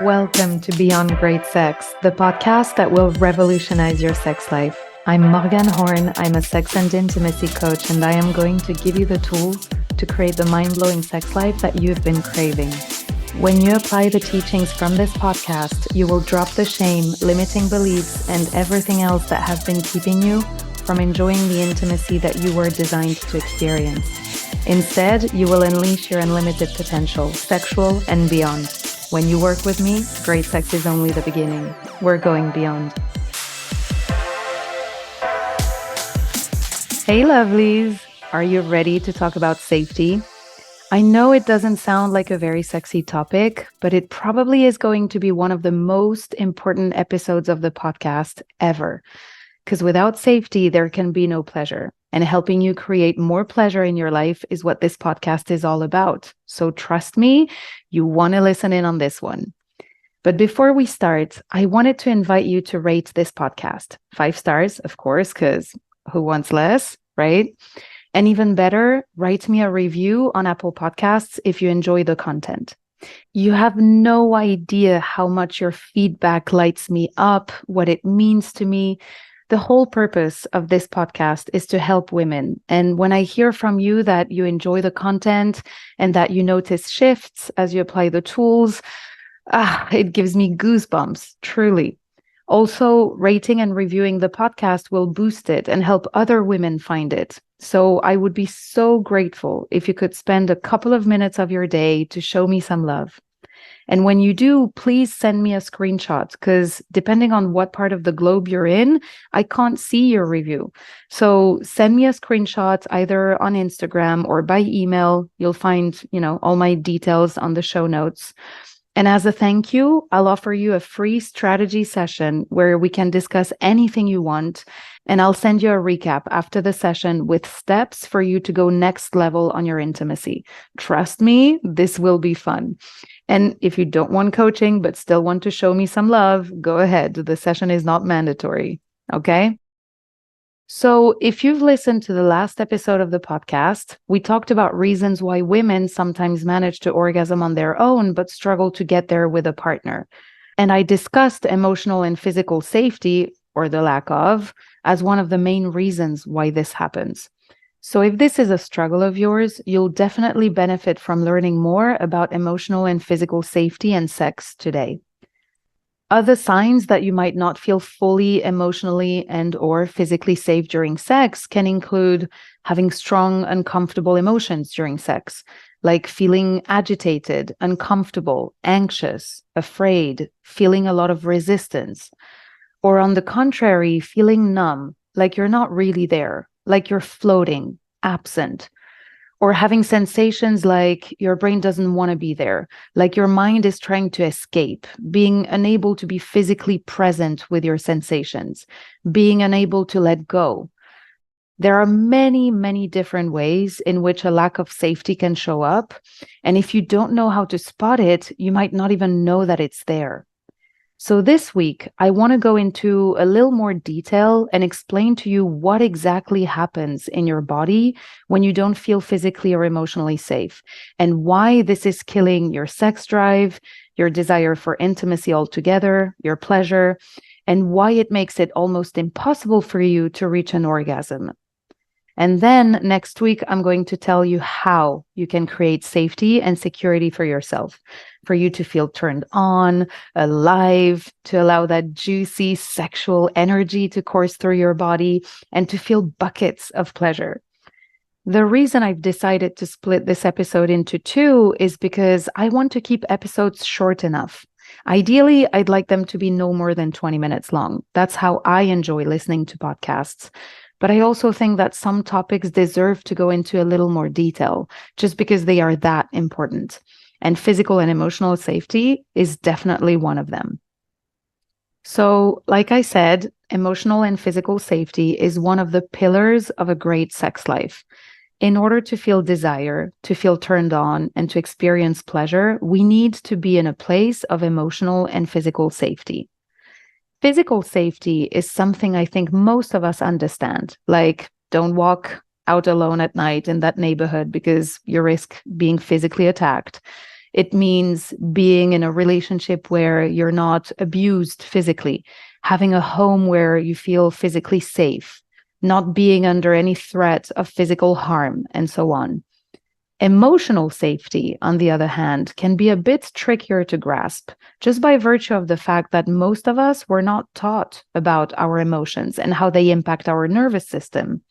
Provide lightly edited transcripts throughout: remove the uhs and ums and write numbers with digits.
Welcome to Beyond Great Sex, the podcast that will revolutionize your sex life. I'm Morgan Horn. I'm a sex and intimacy coach, and I am going to give you the tools to create the mind-blowing sex life that you've been craving. When you apply the teachings from this podcast, you will drop the shame, limiting beliefs, and everything else that has been keeping you from enjoying the intimacy that you were designed to experience. Instead, you will unleash your unlimited potential, sexual and beyond. When you work with me, great sex is only the beginning. We're going beyond. Hey, lovelies. Are you ready to talk about safety? I know it doesn't sound like a very sexy topic, but it probably is going to be one of the most important episodes of the podcast ever. Because without safety, there can be no pleasure. And helping you create more pleasure in your life is what this podcast is all about. So trust me, you want to listen in on this one. But before we start, I wanted to invite you to rate this podcast. 5 stars, of course, because who wants less, right? And even better, write me a review on Apple Podcasts if you enjoy the content. You have no idea how much your feedback lights me up, what it means to me. The whole purpose of this podcast is to help women. And when I hear from you that you enjoy the content and that you notice shifts as you apply the tools, it gives me goosebumps, truly. Also, rating and reviewing the podcast will boost it and help other women find it. So I would be so grateful if you could spend a couple of minutes of your day to show me some love. And when you do, please send me a screenshot because depending on what part of the globe you're in, I can't see your review. So send me a screenshot either on Instagram or by email. You'll find, all my details on the show notes. And as a thank you, I'll offer you a free strategy session where we can discuss anything you want. And I'll send you a recap after the session with steps for you to go next level on your intimacy. Trust me, this will be fun. And if you don't want coaching, but still want to show me some love, go ahead. The session is not mandatory. Okay? So if you've listened to the last episode of the podcast, we talked about reasons why women sometimes manage to orgasm on their own, but struggle to get there with a partner. And I discussed emotional and physical safety, or the lack of, as one of the main reasons why this happens. So if this is a struggle of yours, you'll definitely benefit from learning more about emotional and physical safety and sex today. Other signs that you might not feel fully emotionally and or physically safe during sex can include having strong, uncomfortable emotions during sex, like feeling agitated, uncomfortable, anxious, afraid, feeling a lot of resistance, or on the contrary, feeling numb, like you're not really there, like you're floating, absent, or having sensations like your brain doesn't want to be there, like your mind is trying to escape, being unable to be physically present with your sensations, being unable to let go. There are many, many different ways in which a lack of safety can show up. And if you don't know how to spot it, you might not even know that it's there. So this week, I want to go into a little more detail and explain to you what exactly happens in your body when you don't feel physically or emotionally safe, and why this is killing your sex drive, your desire for intimacy altogether, your pleasure, and why it makes it almost impossible for you to reach an orgasm. And then next week, I'm going to tell you how you can create safety and security for yourself, for you to feel turned on, alive, to allow that juicy sexual energy to course through your body, and to feel buckets of pleasure. The reason I've decided to split this episode into 2 is because I want to keep episodes short enough. Ideally, I'd like them to be no more than 20 minutes long. That's how I enjoy listening to podcasts. But I also think that some topics deserve to go into a little more detail, just because they are that important. And physical and emotional safety is definitely one of them. So, like I said, emotional and physical safety is one of the pillars of a great sex life. In order to feel desire, to feel turned on, and to experience pleasure, we need to be in a place of emotional and physical safety. Physical safety is something I think most of us understand, like don't walk out alone at night in that neighborhood because you risk being physically attacked. It means being in a relationship where you're not abused physically, having a home where you feel physically safe, not being under any threat of physical harm, and so on. Emotional safety, on the other hand, can be a bit trickier to grasp, just by virtue of the fact that most of us were not taught about our emotions and how they impact our nervous system.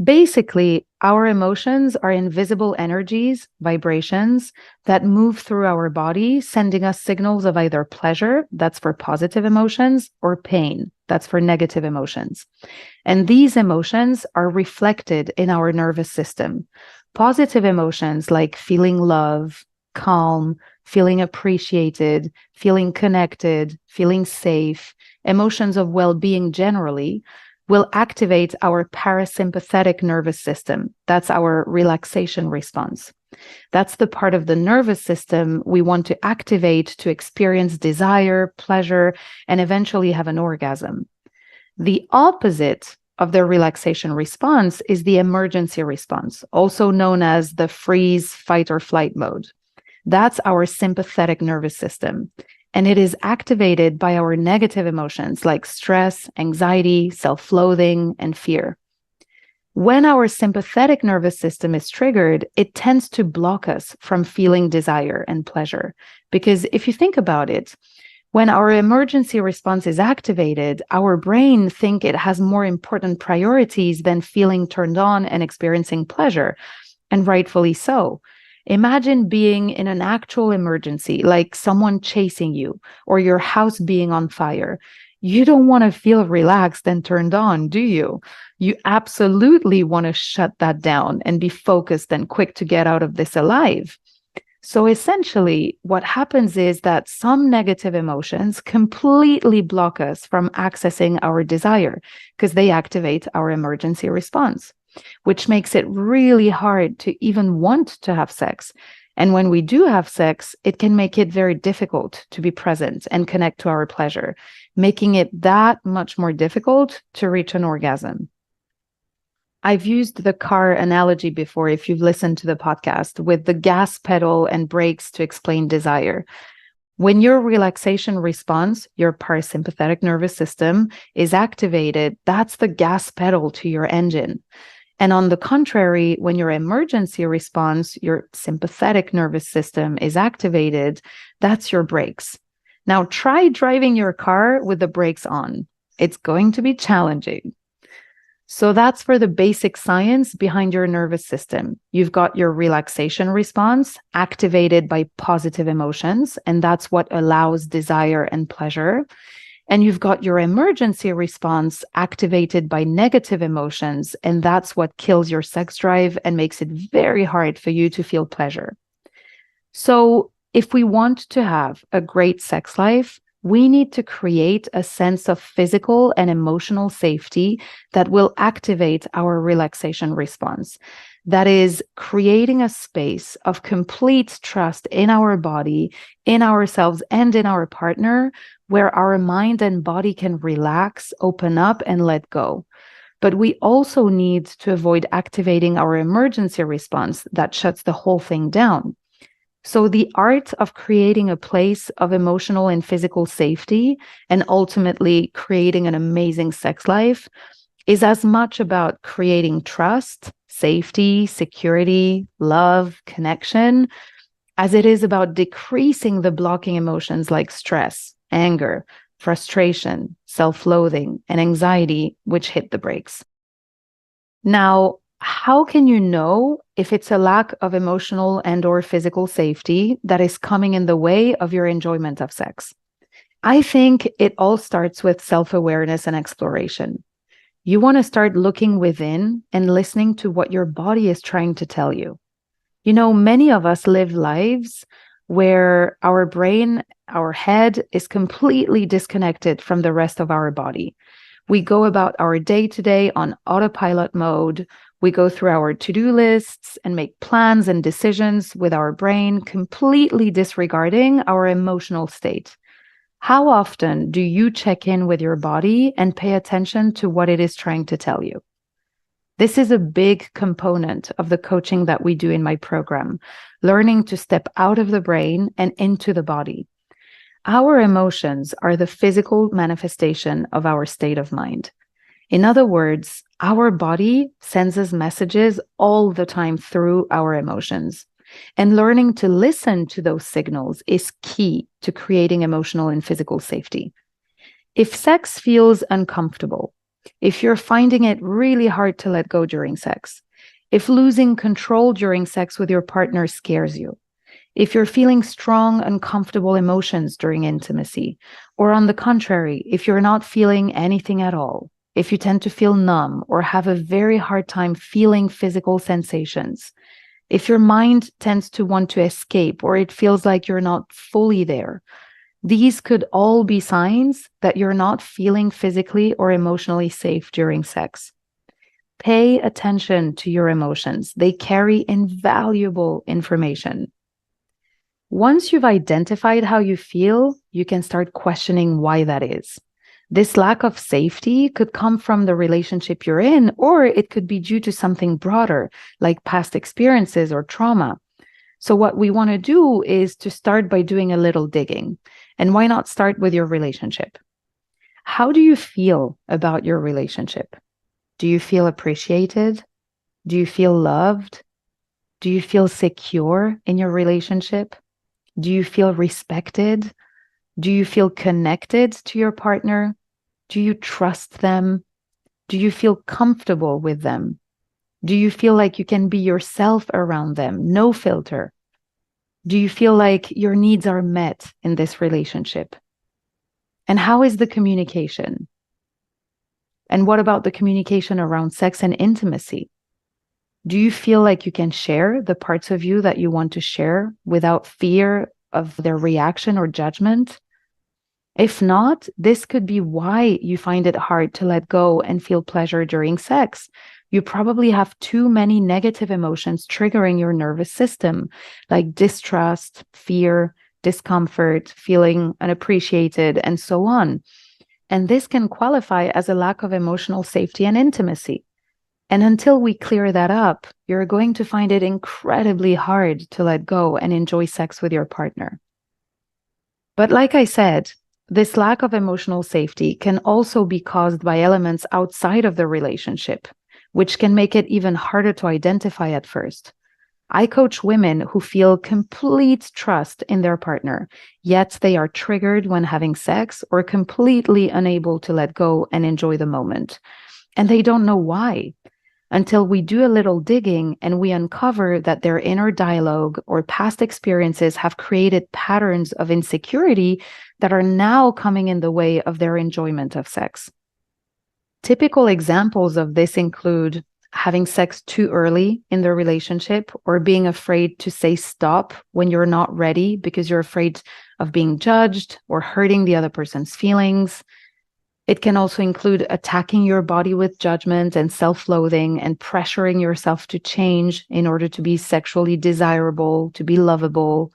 Basically, our emotions are invisible energies, vibrations that move through our body, sending us signals of either pleasure, that's for positive emotions, or pain, that's for negative emotions. And these emotions are reflected in our nervous system. Positive emotions like feeling love, calm, feeling appreciated, feeling connected, feeling safe, emotions of well-being generally, will activate our parasympathetic nervous system. That's our relaxation response. That's the part of the nervous system we want to activate to experience desire, pleasure, and eventually have an orgasm. The opposite of the relaxation response is the emergency response, also known as the freeze, fight, or flight mode. That's our sympathetic nervous system. And it is activated by our negative emotions like stress, anxiety, self-loathing, and fear. When our sympathetic nervous system is triggered, it tends to block us from feeling desire and pleasure. Because if you think about it, when our emergency response is activated, our brain thinks it has more important priorities than feeling turned on and experiencing pleasure, and rightfully so. Imagine being in an actual emergency, like someone chasing you or your house being on fire. You don't want to feel relaxed and turned on, do you? You absolutely want to shut that down and be focused and quick to get out of this alive. So essentially, what happens is that some negative emotions completely block us from accessing our desire because they activate our emergency response, which makes it really hard to even want to have sex. And when we do have sex, it can make it very difficult to be present and connect to our pleasure, making it that much more difficult to reach an orgasm. I've used the car analogy before, if you've listened to the podcast, with the gas pedal and brakes to explain desire. When your relaxation response, your parasympathetic nervous system, is activated, that's the gas pedal to your engine. And on the contrary, when your emergency response, your sympathetic nervous system is activated, that's your brakes. Now try driving your car with the brakes on. It's going to be challenging. So that's for the basic science behind your nervous system. You've got your relaxation response activated by positive emotions, and that's what allows desire and pleasure. And you've got your emergency response activated by negative emotions, and that's what kills your sex drive and makes it very hard for you to feel pleasure. So if we want to have a great sex life, we need to create a sense of physical and emotional safety that will activate our relaxation response. That is creating a space of complete trust in our body, in ourselves, and in our partner, where our mind and body can relax, open up, and let go. But we also need to avoid activating our emergency response that shuts the whole thing down. So the art of creating a place of emotional and physical safety and ultimately creating an amazing sex life is as much about creating trust, safety, security, love, connection, as it is about decreasing the blocking emotions like stress, anger, frustration, self-loathing, and anxiety, which hit the brakes. Now, how can you know if it's a lack of emotional and/or physical safety that is coming in the way of your enjoyment of sex? I think it all starts with self-awareness and exploration. You want to start looking within and listening to what your body is trying to tell you. You know, many of us live lives where our brain, our head is completely disconnected from the rest of our body. We go about our day-to-day on autopilot mode. We go through our to-do lists and make plans and decisions with our brain, completely disregarding our emotional state. How often do you check in with your body and pay attention to what it is trying to tell you? This is a big component of the coaching that we do in my program, learning to step out of the brain and into the body. Our emotions are the physical manifestation of our state of mind. In other words, our body sends us messages all the time through our emotions. And learning to listen to those signals is key to creating emotional and physical safety. If sex feels uncomfortable, if you're finding it really hard to let go during sex, if losing control during sex with your partner scares you, if you're feeling strong, uncomfortable emotions during intimacy, or on the contrary, if you're not feeling anything at all, if you tend to feel numb or have a very hard time feeling physical sensations, if your mind tends to want to escape or it feels like you're not fully there, these could all be signs that you're not feeling physically or emotionally safe during sex. Pay attention to your emotions. They carry invaluable information. Once you've identified how you feel, you can start questioning why that is. This lack of safety could come from the relationship you're in, or it could be due to something broader, like past experiences or trauma. So what we want to do is to start by doing a little digging. And why not start with your relationship? How do you feel about your relationship? Do you feel appreciated? Do you feel loved? Do you feel secure in your relationship? Do you feel respected? Do you feel connected to your partner? Do you trust them? Do you feel comfortable with them? Do you feel like you can be yourself around them? No filter. Do you feel like your needs are met in this relationship? And how is the communication? And what about the communication around sex and intimacy? Do you feel like you can share the parts of you that you want to share without fear of their reaction or judgment? If not, this could be why you find it hard to let go and feel pleasure during sex. You probably have too many negative emotions triggering your nervous system, like distrust, fear, discomfort, feeling unappreciated, and so on. And this can qualify as a lack of emotional safety and intimacy. And until we clear that up, you're going to find it incredibly hard to let go and enjoy sex with your partner. But like I said, this lack of emotional safety can also be caused by elements outside of the relationship, which can make it even harder to identify at first. I coach women who feel complete trust in their partner, yet they are triggered when having sex or completely unable to let go and enjoy the moment. And they don't know why, until we do a little digging and we uncover that their inner dialogue or past experiences have created patterns of insecurity that are now coming in the way of their enjoyment of sex. Typical examples of this include having sex too early in the relationship or being afraid to say stop when you're not ready because you're afraid of being judged or hurting the other person's feelings. It can also include attacking your body with judgment and self-loathing and pressuring yourself to change in order to be sexually desirable, to be lovable.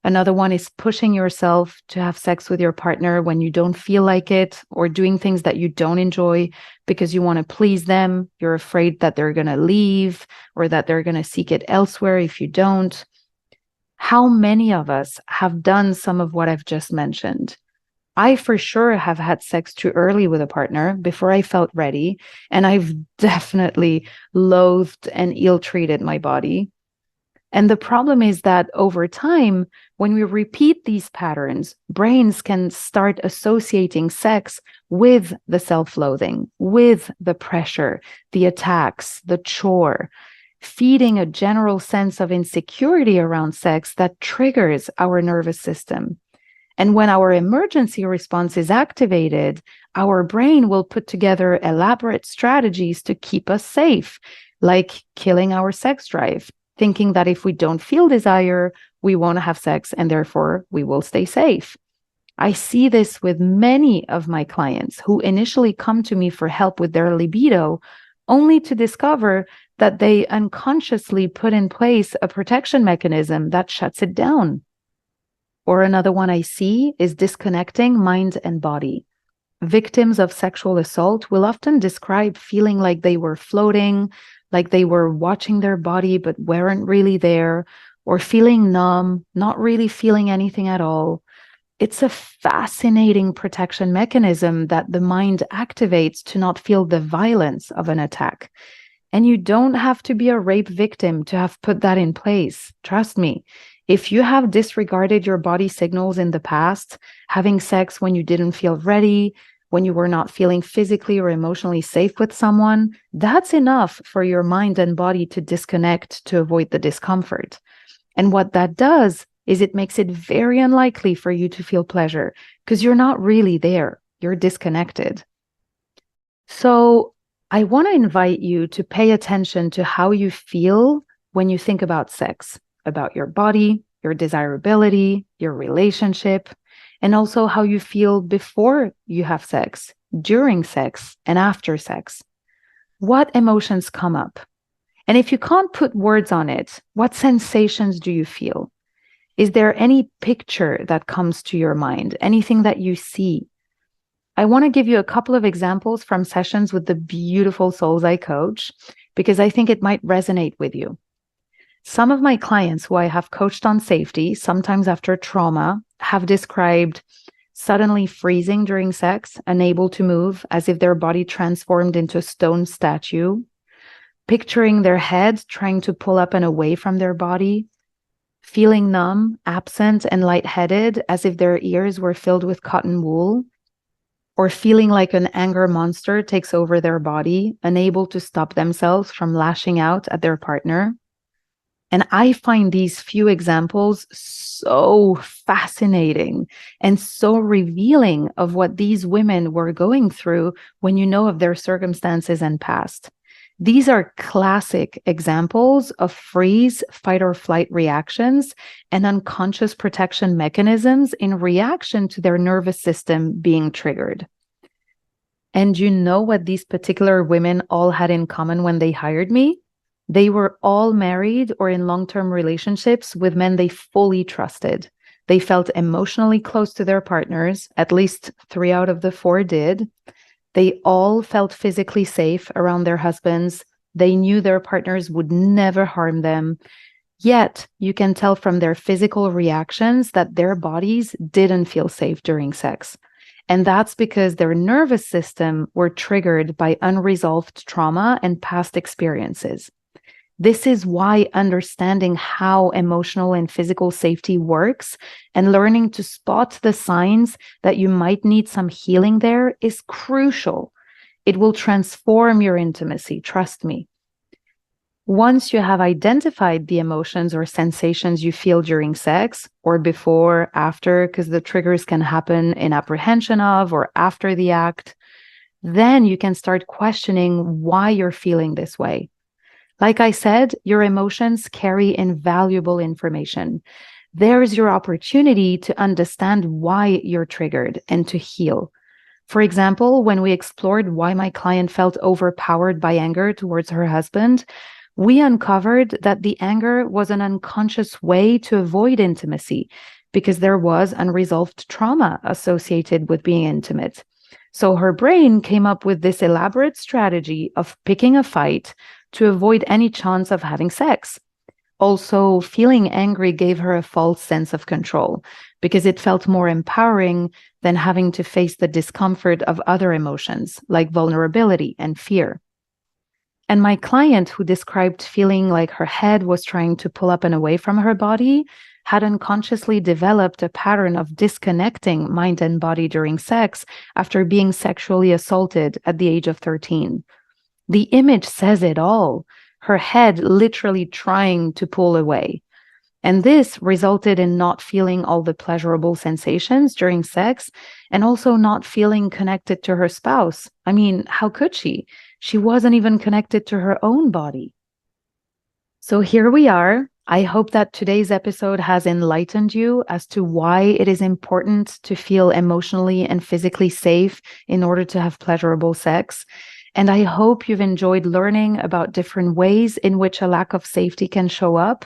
Another one is pushing yourself to have sex with your partner when you don't feel like it, or doing things that you don't enjoy because you want to please them. You're afraid that they're going to leave or that they're going to seek it elsewhere if you don't. How many of us have done some of what I've just mentioned? I for sure have had sex too early with a partner before I felt ready, and I've definitely loathed and ill-treated my body. And the problem is that over time, when we repeat these patterns, brains can start associating sex with the self-loathing, with the pressure, the attacks, the chore, feeding a general sense of insecurity around sex that triggers our nervous system. And when our emergency response is activated, our brain will put together elaborate strategies to keep us safe, like killing our sex drive, thinking that if we don't feel desire, we won't have sex and therefore we will stay safe. I see this with many of my clients who initially come to me for help with their libido, only to discover that they unconsciously put in place a protection mechanism that shuts it down. Or another one I see is disconnecting mind and body. Victims of sexual assault will often describe feeling like they were floating, like they were watching their body but weren't really there, or feeling numb, not really feeling anything at all. It's a fascinating protection mechanism that the mind activates to not feel the violence of an attack. And you don't have to be a rape victim to have put that in place. Trust me. If you have disregarded your body signals in the past, having sex when you didn't feel ready, when you were not feeling physically or emotionally safe with someone, that's enough for your mind and body to disconnect to avoid the discomfort. And what that does is it makes it very unlikely for you to feel pleasure because you're not really there. You're disconnected. So I want to invite you to pay attention to how you feel when you think about sex, about your body, your desirability, your relationship, and also how you feel before you have sex, during sex, and after sex. What emotions come up? And if you can't put words on it, what sensations do you feel? Is there any picture that comes to your mind, anything that you see? I want to give you a couple of examples from sessions with the beautiful souls I coach, because I think it might resonate with you. Some of my clients who I have coached on safety, sometimes after trauma, have described suddenly freezing during sex, unable to move, as if their body transformed into a stone statue, picturing their head trying to pull up and away from their body, feeling numb, absent, and lightheaded, as if their ears were filled with cotton wool, or feeling like an anger monster takes over their body, unable to stop themselves from lashing out at their partner. And I find these few examples so fascinating and so revealing of what these women were going through when you know of their circumstances and past. These are classic examples of freeze, fight or flight reactions and unconscious protection mechanisms in reaction to their nervous system being triggered. And you know what these particular women all had in common when they hired me? They were all married or in long-term relationships with men they fully trusted. They felt emotionally close to their partners, at least 3 out of the 4 did. They all felt physically safe around their husbands. They knew their partners would never harm them. Yet, you can tell from their physical reactions that their bodies didn't feel safe during sex. And that's because their nervous system were triggered by unresolved trauma and past experiences. This is why understanding how emotional and physical safety works and learning to spot the signs that you might need some healing there is crucial. It will transform your intimacy, trust me. Once you have identified the emotions or sensations you feel during sex or before, after, because the triggers can happen in apprehension of or after the act, then you can start questioning why you're feeling this way. Like I said, your emotions carry invaluable information. There's your opportunity to understand why you're triggered and to heal. For example, when we explored why my client felt overpowered by anger towards her husband, we uncovered that the anger was an unconscious way to avoid intimacy because there was unresolved trauma associated with being intimate. So her brain came up with this elaborate strategy of picking a fight to avoid any chance of having sex. Also, feeling angry gave her a false sense of control because it felt more empowering than having to face the discomfort of other emotions like vulnerability and fear. And my client, who described feeling like her head was trying to pull up and away from her body, had unconsciously developed a pattern of disconnecting mind and body during sex after being sexually assaulted at the age of 13. The image says it all. Her head literally trying to pull away. And this resulted in not feeling all the pleasurable sensations during sex and also not feeling connected to her spouse. I mean, how could she? She wasn't even connected to her own body. So here we are. I hope that today's episode has enlightened you as to why it is important to feel emotionally and physically safe in order to have pleasurable sex. And I hope you've enjoyed learning about different ways in which a lack of safety can show up.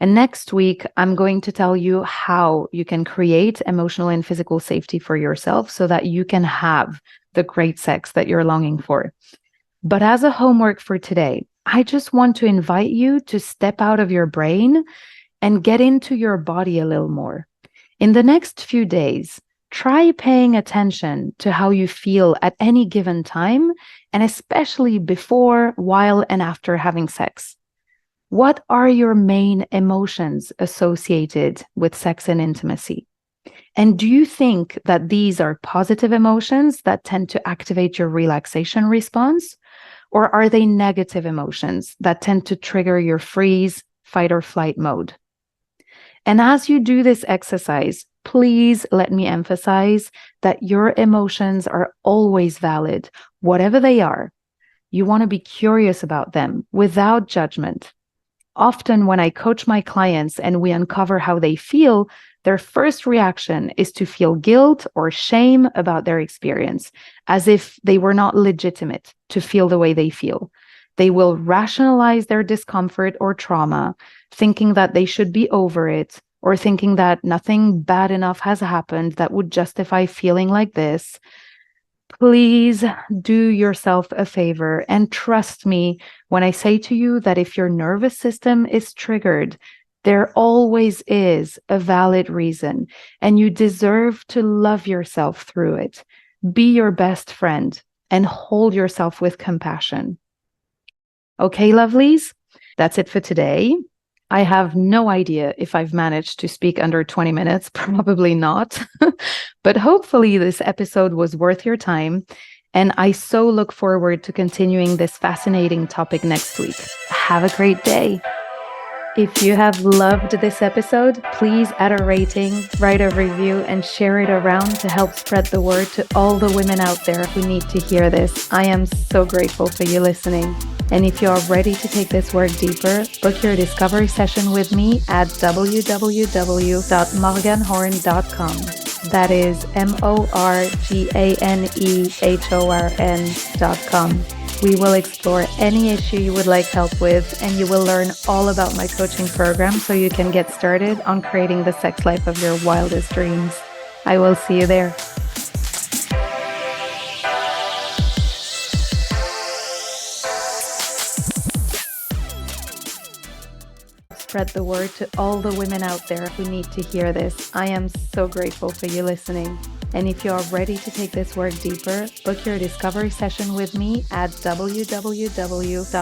And next week, I'm going to tell you how you can create emotional and physical safety for yourself so that you can have the great sex that you're longing for. But as a homework for today, I just want to invite you to step out of your brain and get into your body a little more. In the next few days, try paying attention to how you feel at any given time, and especially before, while, and after having sex. What are your main emotions associated with sex and intimacy? And do you think that these are positive emotions that tend to activate your relaxation response? Or are they negative emotions that tend to trigger your freeze, fight, or flight mode? And as you do this exercise, please let me emphasize that your emotions are always valid, whatever they are. You want to be curious about them without judgment. Often, when I coach my clients and we uncover how they feel, their first reaction is to feel guilt or shame about their experience, as if they were not legitimate to feel the way they feel. They will rationalize their discomfort or trauma, thinking that they should be over it, or thinking that nothing bad enough has happened that would justify feeling like this. Please do yourself a favor and trust me when I say to you that if your nervous system is triggered, there always is a valid reason, and you deserve to love yourself through it. Be your best friend and hold yourself with compassion. Okay, lovelies, that's it for today. I have no idea if I've managed to speak under 20 minutes, probably not. But hopefully this episode was worth your time. And I so look forward to continuing this fascinating topic next week. Have a great day. If you have loved this episode, please add a rating, write a review, and share it around to help spread the word to all the women out there who need to hear this. I am so grateful for you listening. And if you are ready to take this work deeper, book your discovery session with me at www.morganehorn.com. That is MORGANEHORN.com. We will explore any issue you would like help with, and you will learn all about my coaching program so you can get started on creating the sex life of your wildest dreams. I will see you there. Spread the word to all the women out there who need to hear this. I am so grateful for you listening. And if you are ready to take this work deeper, book your discovery session with me at www.